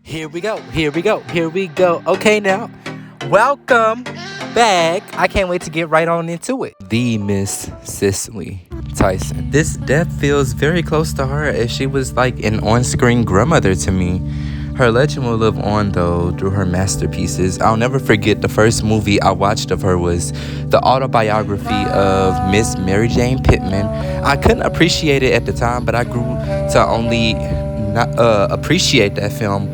Here we go. Here we go. Here we go. Okay, now, welcome back. I can't wait to get right on into it. The Miss Cicely Tyson. This death feels very close to her, as she was like an on-screen grandmother to me. Her legend will live on, though, through her masterpieces. I'll never forget the first movie I watched of her was the autobiography of Miss Mary Jane Pittman. I couldn't appreciate it at the time, but I grew to only not appreciate that film,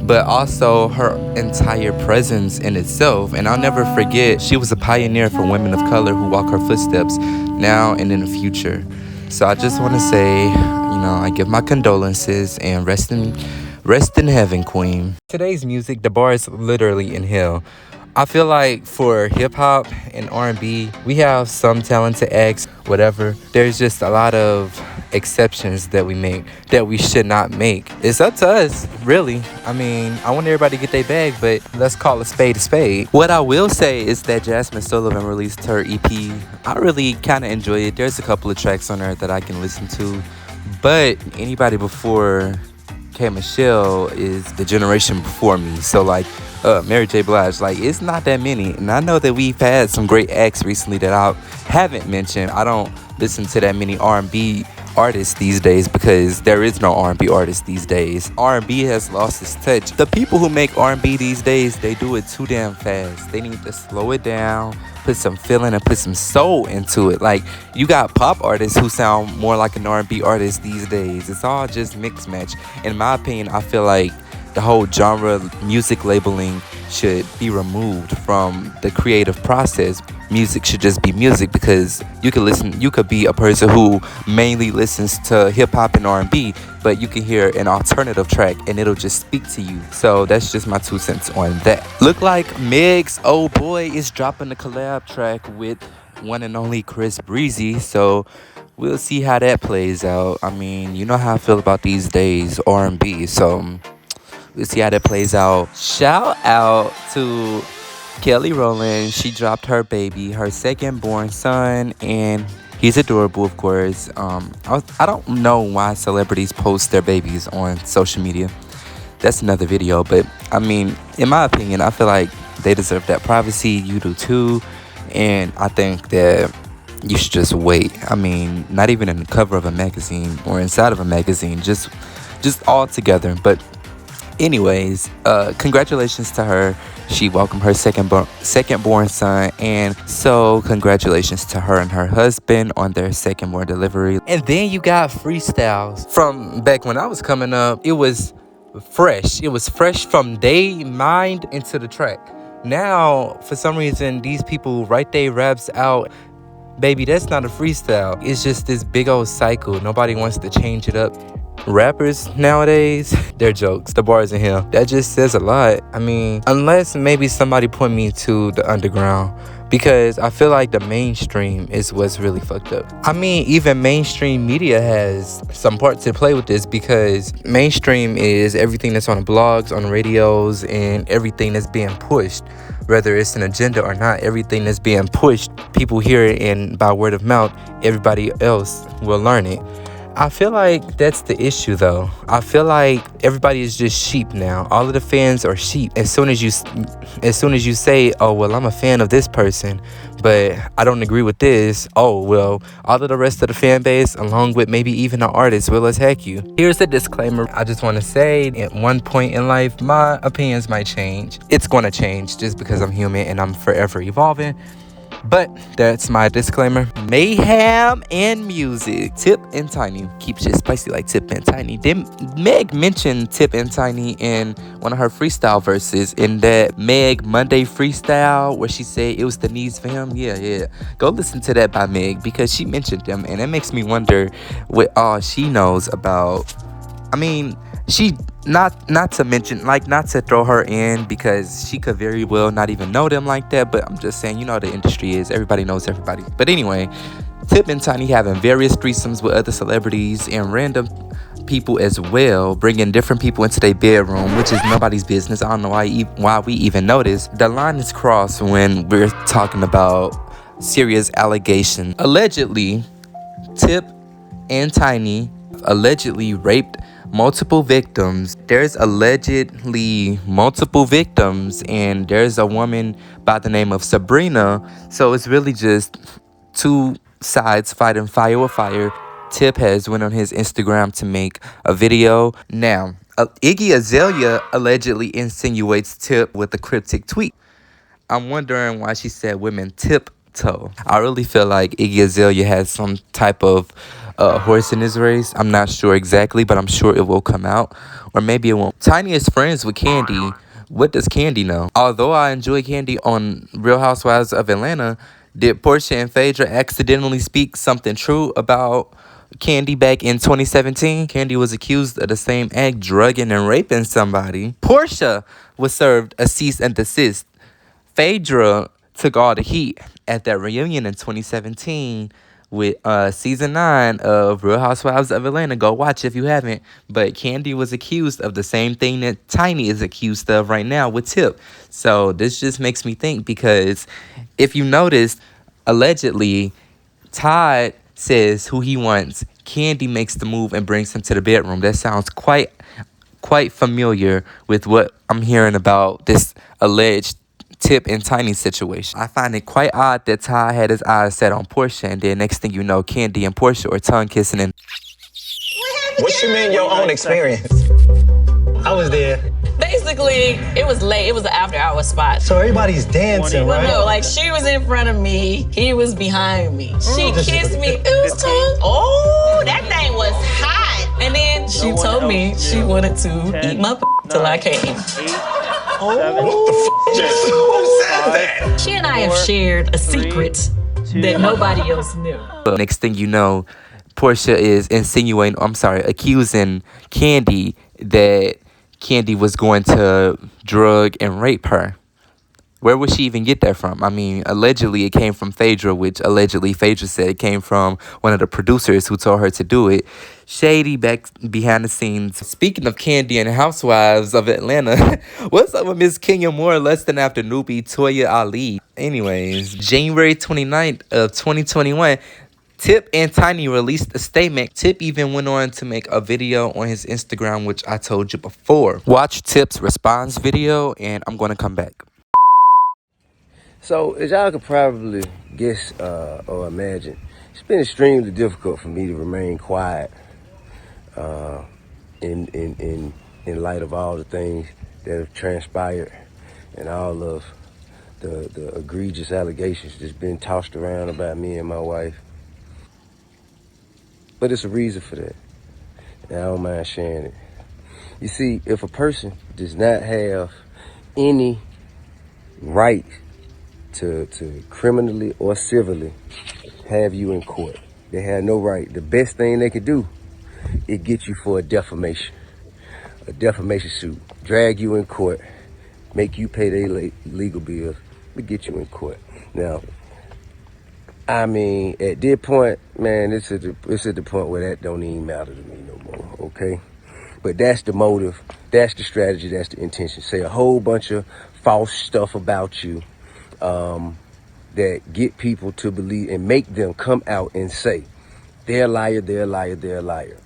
but also her entire presence in itself. And I'll never forget, she was a pioneer for women of color who walk her footsteps now and in the future. So I just want to say, I give my condolences and rest in heaven, queen. Today's music, the bar is literally in hell. I feel like for hip-hop and R&B, we have some talented acts, whatever. There's just a lot of exceptions that we make that we should not make. It's up to us, really. I mean, I want everybody to get their bag, but let's call a spade a spade. What I will say is that Jasmine Sullivan released her EP. I really kind of enjoy it. There's a couple of tracks on there that I can listen to, but anybody before K. Michelle is the generation before me. So like Mary J. Blige, like it's not that many. And I know that we've had some great acts recently that I haven't mentioned. I don't listen to that many R&B artists these days because there is no R&B artist these days. R&B has lost its touch. The people who make R&B these days, they do it too damn fast. They need to slow it down, put some feeling and put some soul into it. Like, you got pop artists who sound more like an R&B artist these days. It's all just mix match. In my opinion, I feel like the whole genre music labeling should be removed from the creative process. Music should just be music, because you could be a person who mainly listens to hip-hop and R&B, but you can hear an alternative track and it'll just speak to you. So that's just my 2 cents on that. Look like Meg's old boy is dropping a collab track with one and only Chris Breezy, so we'll see how that plays out. I mean, you know how I feel about these days R&B, so we'll see how that plays out. Shout out to Kelly Rowland. She dropped her baby, her second born son, and he's adorable, of course. I don't know why celebrities post their babies on social media. That's another video, but I mean, in my opinion, I feel like they deserve that privacy. You do too, and I think that you should just wait. I mean, not even in the cover of a magazine or inside of a magazine, just all together. But anyways, congratulations to her. She welcomed her second born son, and so congratulations to her and her husband on their second born delivery. And then you got freestyles from back when I was coming up. It was fresh. It was fresh from their mind into the track. Now, for some reason, these people write their raps out. Baby, that's not a freestyle. It's just this big old cycle. Nobody wants to change it up. Rappers nowadays, they're jokes. The bars in here, that just says a lot. I mean, unless maybe somebody point me to the underground, because I feel like the mainstream is what's really fucked up. I mean, even mainstream media has some part to play with this, because mainstream is everything that's on the blogs, on the radios, and everything that's being pushed. Whether it's an agenda or not, everything that's being pushed, people hear it, and by word of mouth, everybody else will learn it. I feel like that's the issue, though. I feel like everybody is just sheep now. All of the fans are sheep. As soon as you say, oh, well, I'm a fan of this person, but I don't agree with this, oh, well, all of the rest of the fan base, along with maybe even the artist, will attack you. Here's a disclaimer. I just want to say, at one point in life, my opinions might change. It's going to change just because I'm human and I'm forever evolving. But that's my disclaimer. Mayhem and music. Tip and Tiny. Keep shit spicy like Tip and Tiny. Then Meg mentioned Tip and Tiny in one of her freestyle verses, in that Meg Monday freestyle where she said it was the needs for him. Yeah. Go listen to that by Meg, because she mentioned them, and it makes me wonder what all she knows about. I mean, she not to mention, like, not to throw her in, because she could very well not even know them like that, but I'm just saying, the industry is, everybody knows everybody. But anyway, Tip and Tiny having various threesomes with other celebrities and random people as well, bringing different people into their bedroom, which is nobody's business. I don't know why we even notice. The line is crossed when we're talking about serious allegation. Allegedly, Tip and Tiny allegedly raped multiple victims. There's allegedly multiple victims, and there's a woman by the name of Sabrina. So it's really just two sides fighting fire with fire. Tip has went on his Instagram to make a video. Now, Iggy Azalea allegedly insinuates Tip with a cryptic tweet. I'm wondering why she said women tiptoe. I really feel like Iggy Azalea has some type of horse in his race. I'm not sure exactly, but I'm sure it will come out. Or maybe it won't. Tiny is friends with Candy. What does Candy know? Although I enjoy Candy on Real Housewives of Atlanta, did Portia and Phaedra accidentally speak something true about Candy back in 2017? Candy was accused of the same act, drugging and raping somebody. Portia was served a cease and desist. Phaedra took all the heat at that reunion in 2017 with season 9 of Real Housewives of Atlanta. Go watch if you haven't. But Candy was accused of the same thing that Tiny is accused of right now with Tip. So this just makes me think, because if you notice, allegedly, Todd says who he wants. Candy makes the move and brings him to the bedroom. That sounds quite familiar with what I'm hearing about this alleged Tip and Tiny situation. I find it quite odd that Ty had his eyes set on Portia, and then next thing you know, Candy and Portia are tongue kissing. And what you mean your own experience? I was there. Basically, it was late. It was an after-hour spot. So everybody's dancing, right? No, like she was in front of me. He was behind me. She kissed me. It was tongue. Oh, that thing was hot. And then she told me she wanted to eat my till I came. What the f***? Who said that? She and I have shared a secret that nobody else knew. Next thing you know, Portia is accusing Candy that Candy was going to drug and rape her. Where would she even get that from? I mean, allegedly it came from Phaedra, which allegedly Phaedra said it came from one of the producers who told her to do it. Shady back behind the scenes. Speaking of Candy and Housewives of Atlanta, what's up with Miss Kenya Moore less than after newbie Toya Ali? Anyways, January 29th of 2021, Tip and Tiny released a statement. Tip even went on to make a video on his Instagram, which I told you before. Watch Tip's response video, and I'm going to come back. So, as y'all could probably guess or imagine, it's been extremely difficult for me to remain quiet in light of all the things that have transpired and all of the egregious allegations that's been tossed around about me and my wife. But it's a reason for that, and I don't mind sharing it. You see, if a person does not have any right to criminally or civilly have you in court, they have no right. The best thing they could do is get you for a defamation suit, drag you in court, make you pay their legal bills, but get you in court. Now, I mean, at this point, man, it's at the point where that don't even matter to me no more, okay? But that's the motive, that's the strategy, that's the intention. Say a whole bunch of false stuff about you that get people to believe and make them come out and say, they're a liar, they're a liar, they're a liar.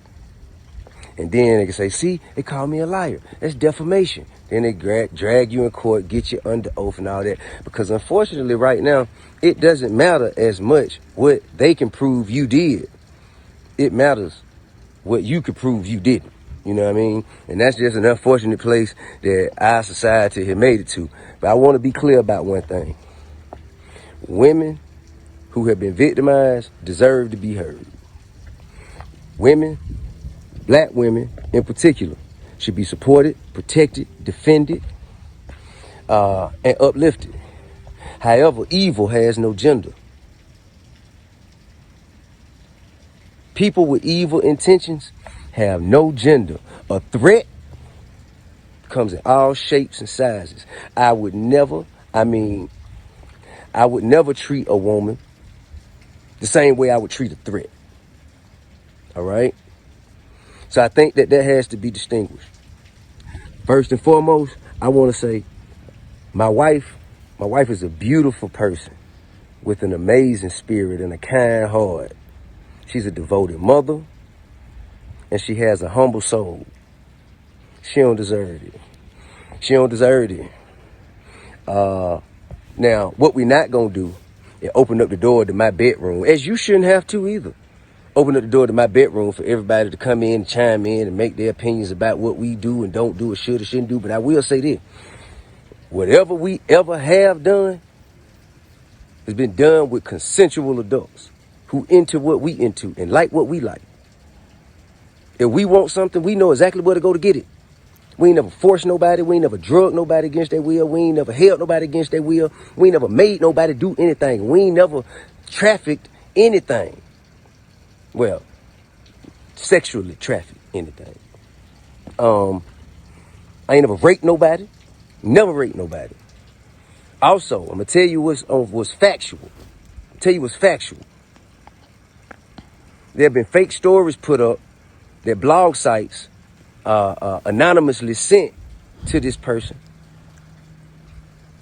And then they can say, see, they call me a liar. That's defamation. Then they drag you in court, get you under oath and all that. Because unfortunately right now, it doesn't matter as much what they can prove you did. It matters what you can prove you didn't. You know what I mean? And that's just an unfortunate place that our society has made it to. But I want to be clear about one thing. Women who have been victimized deserve to be heard. Women, black women in particular, should be supported, protected, defended, and uplifted. However, evil has no gender. People with evil intentions have no gender. A threat comes in all shapes and sizes. I would never treat a woman the same way I would treat a threat. All right? So I think that has to be distinguished. First and foremost, I want to say my wife is a beautiful person with an amazing spirit and a kind heart. She's a devoted mother, and she has a humble soul. She don't deserve it. She don't deserve it. Now, what we not gonna do is open up the door to my bedroom, as you shouldn't have to either. Open up the door to my bedroom for everybody to come in and chime in and make their opinions about what we do and don't do or should or shouldn't do. But I will say this. Whatever we ever have done has been done with consensual adults who into what we into and like what we like. If we want something, we know exactly where to go to get it. We ain't never forced nobody. We ain't never drugged nobody against their will. We ain't never held nobody against their will. We ain't never made nobody do anything. We ain't never trafficked anything. Well, sexually trafficked anything. I ain't never raped nobody. Never raped nobody. Also, I'm gonna tell you what's factual. Tell you what's factual. There have been fake stories put up that blog sites anonymously sent to this person.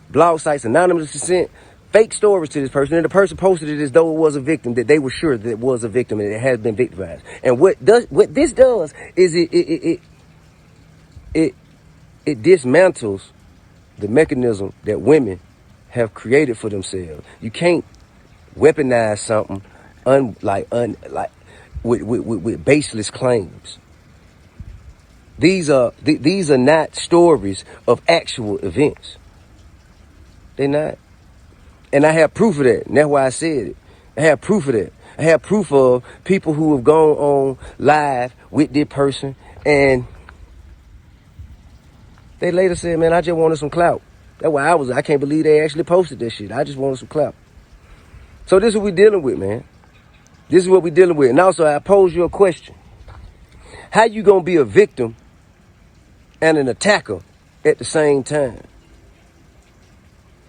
Blog sites anonymously sent fake stories to this person, and the person posted it as though it was a victim, that they were sure that it was a victim and it has been victimized. And what this does is it dismantles the mechanism that women have created for themselves. You can't weaponize something with baseless claims. These are not stories of actual events. They're not. And I have proof of that. And that's why I said it. I have proof of that. I have proof of people who have gone on live with this person and they later said, man, I just wanted some clout. That's why I can't believe they actually posted that shit. I just wanted some clout. So this is what we're dealing with, man. This is what we're dealing with. And also I pose you a question. How you gonna be a victim and an attacker at the same time?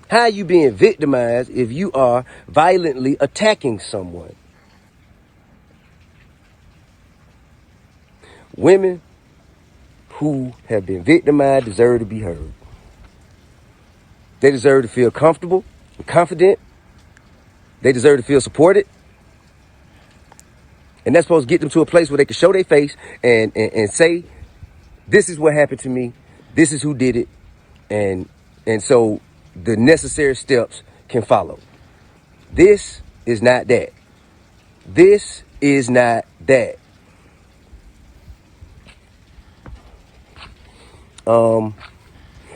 How are you being victimized if you are violently attacking someone? Women who have been victimized deserve to be heard. They deserve to feel comfortable and confident. They deserve to feel supported. And that's supposed to get them to a place where they can show their face and say, this is what happened to me. This is who did it. And so the necessary steps can follow. This is not that. This is not that. I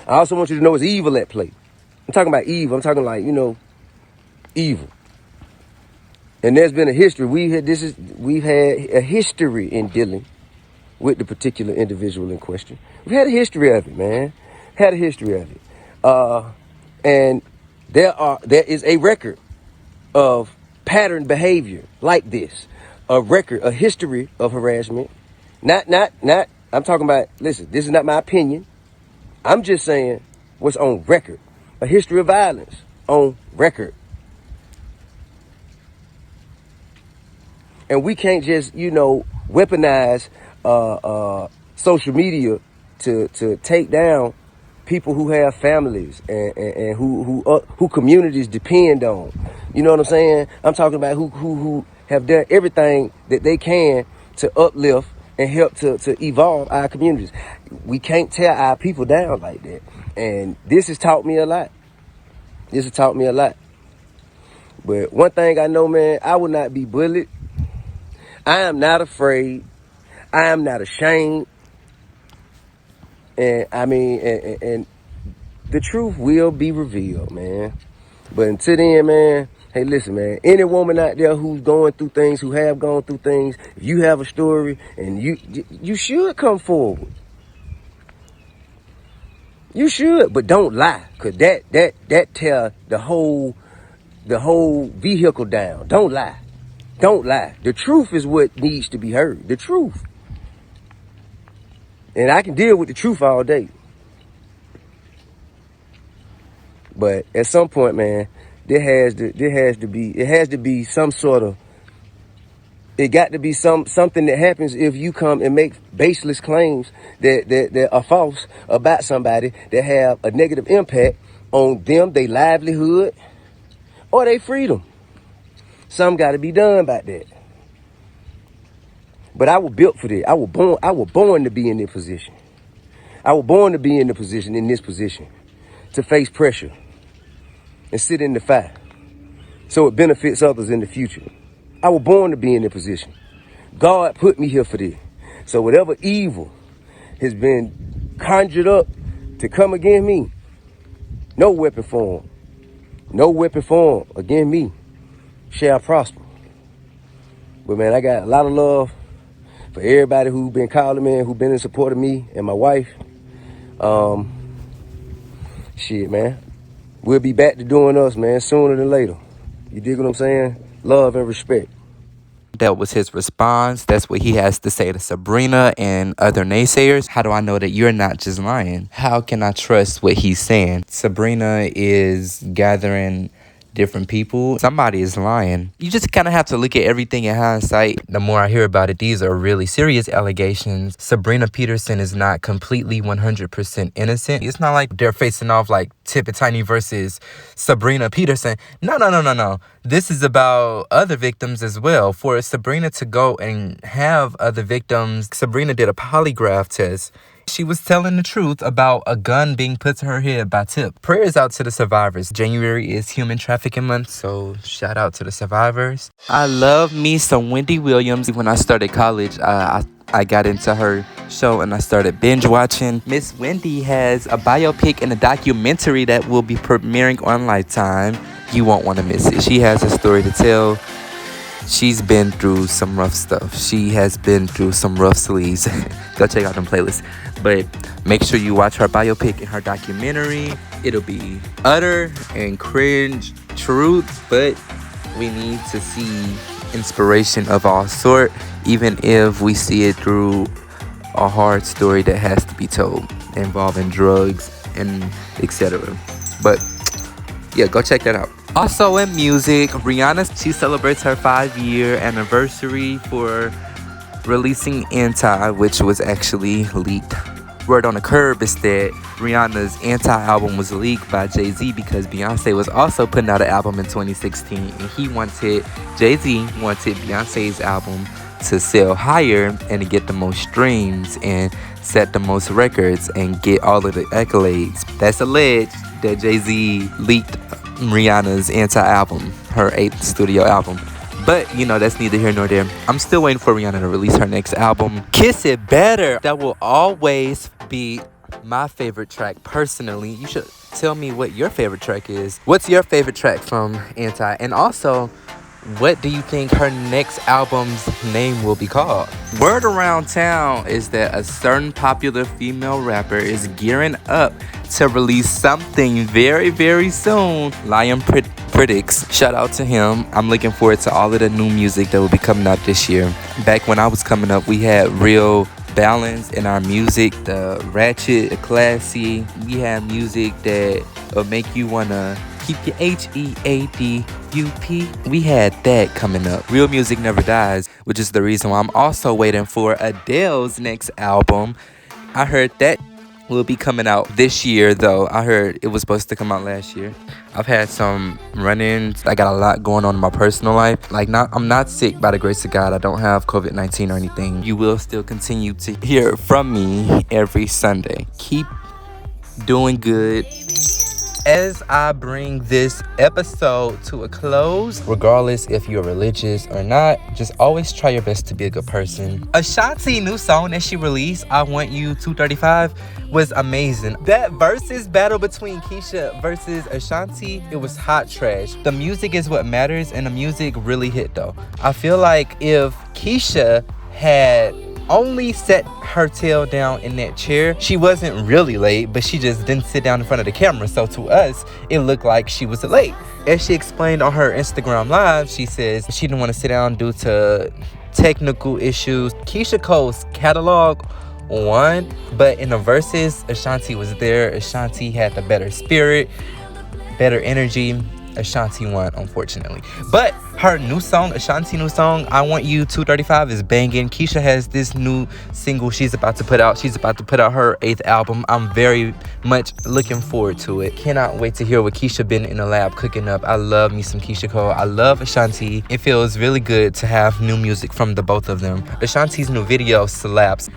also want you to know it's evil at play. I'm talking about evil. I'm talking like, evil. And there's been a history. We've had a history in dealing with the particular individual in question. We've had a history of it, man. Had a history of it. And there is a record of pattern behavior like this. A history of harassment. Not, I'm talking about, listen, this is not my opinion. I'm just saying what's on record. A history of violence on record. And we can't just, weaponize social media to take down people who have families and who communities depend on. You know what I'm saying? I'm talking about who have done everything that they can to uplift and help to evolve our communities. We can't tear our people down like that. And this has taught me a lot. But one thing I know, man, I will not be bullied. I am not afraid. I am not ashamed. And and the truth will be revealed, man. But until then, man, hey, listen, man, any woman out there who's going through things, who have gone through things, if you have a story, and you should come forward. You should, but don't lie, cause that tear the whole vehicle down. Don't lie. Don't lie. The truth is what needs to be heard. The truth. And I can deal with the truth all day. But at some point, man, it has to be some sort of, it got to be something that happens if you come and make baseless claims that are false about somebody that have a negative impact on them, their livelihood, or their freedom. Something got to be done about that. But I was built for this. I was born to be in this position. I was born to be in this position, to face pressure and sit in the fire so it benefits others in the future. I was born to be in the position. God put me here for this. So whatever evil has been conjured up to come against me, no weapon formed against me shall prosper. But man, I got a lot of love for everybody who been calling me, who been in support of me and my wife. Shit, man. We'll be back to doing us, man, sooner than later. You dig what I'm saying? Love and respect. That was his response. That's what he has to say to Sabrina and other naysayers. How do I know that you're not just lying? How can I trust what he's saying? Sabrina is gathering different people. Somebody is lying. You just kind of have to look at everything in hindsight. The more I hear about it, these are really serious allegations. Sabrina Peterson is not completely 100% innocent. It's not like they're facing off like Tip and Tiny versus Sabrina Peterson. No. This is about other victims as well. For Sabrina to go and have other victims, Sabrina did a polygraph test. She was telling the truth about a gun being put to her head by Tip. Prayers out to the survivors. January is Human Trafficking Month, so shout out to the survivors. I love me some Wendy Williams. When I started college, I got into her show and I started binge watching. Miss Wendy has a biopic and a documentary that will be premiering on Lifetime. You won't want to miss it. She has a story to tell. She's been through some rough stuff. She has been through some rough sleeves. Go check out them playlists. But make sure you watch her biopic and her documentary. It'll be utter and cringe truth, but we need to see inspiration of all sort, even if we see it through a hard story that has to be told, involving drugs and etc. But yeah, go check that out. Also in music, Rihanna, she celebrates her 5-year anniversary for releasing Anti, which was actually leaked. Word on the curb is that Rihanna's Anti album was leaked by Jay-Z because Beyonce was also putting out an album in 2016, and Jay-Z wanted Beyonce's album to sell higher and to get the most streams and set the most records and get all of the accolades. That's alleged that Jay-Z leaked Rihanna's Anti album, her 8th studio album. But, that's neither here nor there. I'm still waiting for Rihanna to release her next album, Kiss It Better. That will always be my favorite track personally. You should tell me what your favorite track is. What's your favorite track from Anti? And also, what do you think her next album's name will be called? Word around town is that a certain popular female rapper is gearing up to release something very, very soon. Lion Predicts. Shout out to him. I'm looking forward to all of the new music that will be coming out this year. Back when I was coming up, we had real balance in our music, the ratchet, the classy. We had music that will make you want to keep your HEADUP. We had that coming up. Real music never dies, which is the reason why I'm also waiting for Adele's next album. I heard that will be coming out this year, though. I heard it was supposed to come out last year. I've had some run-ins. I got a lot going on in my personal life. I'm not sick by the grace of God. I don't have COVID-19 or anything. You will still continue to hear from me every Sunday. Keep doing good. As I bring this episode to a close, regardless if you're religious or not, just always try your best to be a good person. Ashanti's new song that she released, I Want You 235, was amazing. That versus battle between Keisha versus Ashanti, it was hot trash. The music is what matters, and the music really hit though. I feel like if Keisha had only set her tail down in that chair, she wasn't really late, but she just didn't sit down in front of the camera. So to us, it looked like she was late. As she explained on her Instagram live, she says she didn't want to sit down due to technical issues. Keisha Cole's catalog won, but in the verses, Ashanti was there. Ashanti had the better spirit, better energy. Ashanti won, unfortunately. But her new song, Ashanti new song, I Want You 235, is banging. Keisha has this new single she's about to put out. She's about to put out her 8th album. I'm very much looking forward to it. Cannot wait to hear what Keisha been in the lab cooking up. I love me some Keisha Cole. I love Ashanti. It feels really good to have new music from the both of them. Ashanti's new video slaps.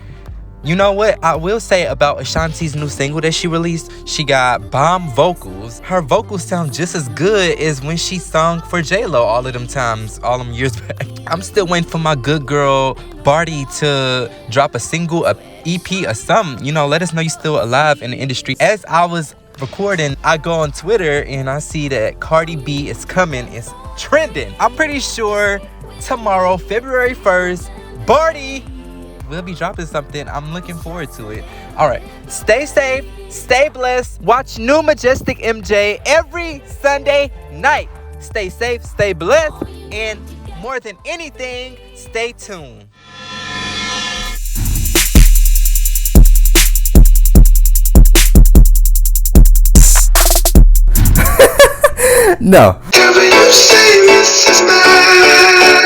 You know what I will say about Ashanti's new single that she released? She got bomb vocals. Her vocals sound just as good as when she sung for J-Lo all of them times, all them years back. I'm still waiting for my good girl Barty to drop a single, a EP or something. You know, let us know you still alive in the industry. As I was recording, I go on Twitter and I see that Cardi B is coming. It's trending. I'm pretty sure tomorrow, February 1st, Barty will be dropping something. I'm looking forward to it. All right, stay safe, stay blessed. Watch new Majestic MJ every Sunday night. Stay safe, stay blessed, and more than anything, stay tuned. No. Cover your shame, this is mine.